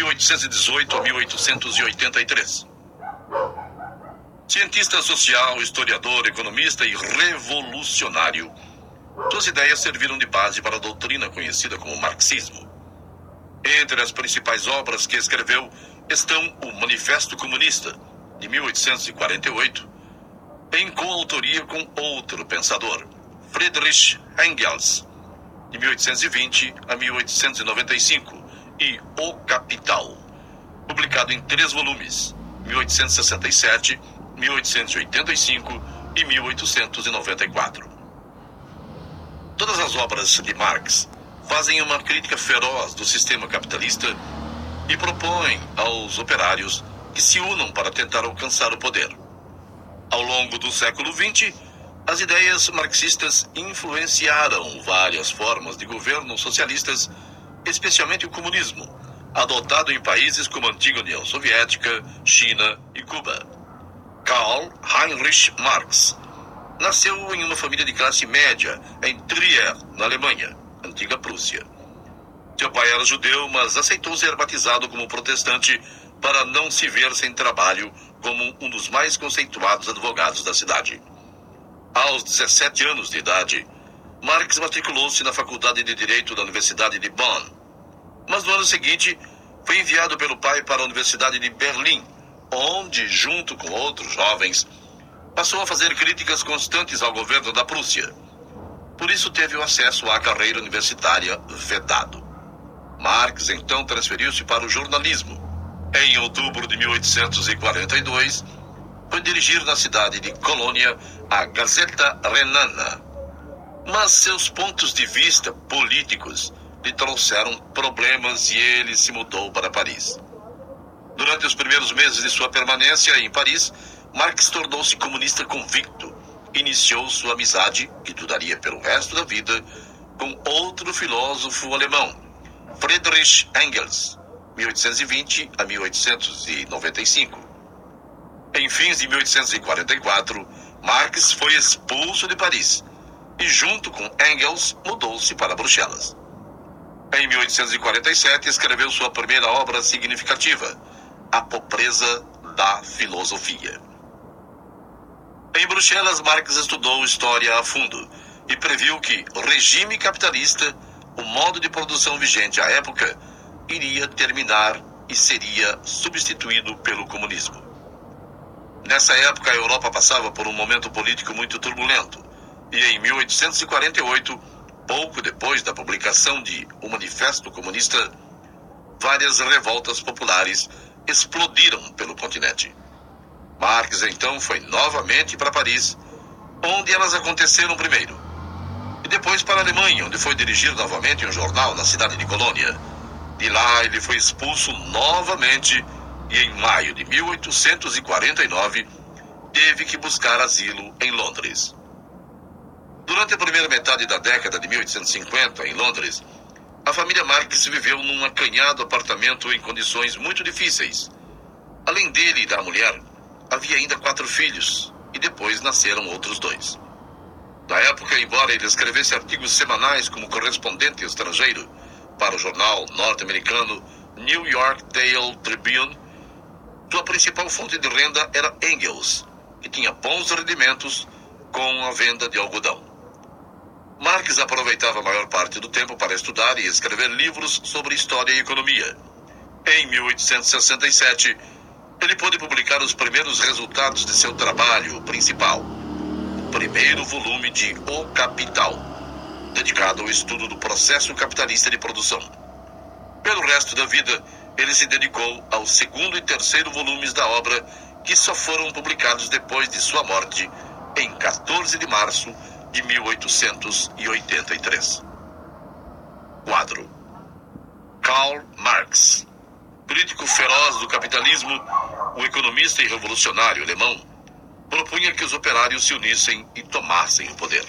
1818 a 1883. Cientista social, historiador, economista e revolucionário, suas ideias serviram de base para a doutrina conhecida como marxismo. Entre as principais obras que escreveu estão o Manifesto Comunista, de 1848, em coautoria com outro pensador, Friedrich Engels, de 1820 a 1895, e O Capital, publicado em 3 volumes, 1867, 1885 e 1894. Todas as obras de Marx fazem uma crítica feroz do sistema capitalista e propõem aos operários que se unam para tentar alcançar o poder. Ao longo do século XX, as ideias marxistas influenciaram várias formas de governo socialistas, especialmente o comunismo, adotado em países como a antiga União Soviética, China e Cuba. Karl Heinrich Marx nasceu em uma família de classe média em Trier, na Alemanha, antiga Prússia. Seu pai era judeu, mas aceitou ser batizado como protestante para não se ver sem trabalho como um dos mais conceituados advogados da cidade. Aos 17 anos de idade, Marx matriculou-se na Faculdade de Direito da Universidade de Bonn. Mas no ano seguinte, foi enviado pelo pai para a Universidade de Berlim, onde, junto com outros jovens, passou a fazer críticas constantes ao governo da Prússia. Por isso teve o acesso à carreira universitária vedado. Marx então transferiu-se para o jornalismo. Em outubro de 1842, foi dirigir na cidade de Colônia a Gazeta Renana. Mas seus pontos de vista políticos lhe trouxeram problemas e ele se mudou para Paris. Durante os primeiros meses de sua permanência em Paris, Marx tornou-se comunista convicto. Iniciou sua amizade, que duraria pelo resto da vida, com outro filósofo alemão, Friedrich Engels, 1820 a 1895. Em fins de 1844, Marx foi expulso de Paris e, junto com Engels, mudou-se para Bruxelas. Em 1847, escreveu sua primeira obra significativa, A Pobreza da Filosofia. Em Bruxelas, Marx estudou história a fundo e previu que o regime capitalista, o modo de produção vigente à época, iria terminar e seria substituído pelo comunismo. Nessa época, a Europa passava por um momento político muito turbulento e, em 1848, pouco depois da publicação de O Manifesto Comunista, várias revoltas populares explodiram pelo continente. Marx então foi novamente para Paris, onde elas aconteceram primeiro, e depois para a Alemanha, onde foi dirigir novamente um jornal na cidade de Colônia. De lá ele foi expulso novamente e em maio de 1849 teve que buscar asilo em Londres. Durante a primeira metade da década de 1850, em Londres, a família Marx viveu num acanhado apartamento em condições muito difíceis. Além dele e da mulher, havia ainda 4 filhos, e depois nasceram outros 2. Na época, embora ele escrevesse artigos semanais como correspondente estrangeiro para o jornal norte-americano New York Daily Tribune, sua principal fonte de renda era Engels, que tinha bons rendimentos com a venda de algodão. Marx aproveitava a maior parte do tempo para estudar e escrever livros sobre história e economia. Em 1867, ele pôde publicar os primeiros resultados de seu trabalho principal, o primeiro volume de O Capital, dedicado ao estudo do processo capitalista de produção. Pelo resto da vida, ele se dedicou ao segundo e terceiro volumes da obra, que só foram publicados depois de sua morte, em 14 de março de 1883. Quadro: Karl Marx. Crítico feroz do capitalismo, o economista e revolucionário alemão propunha que os operários se unissem e tomassem o poder.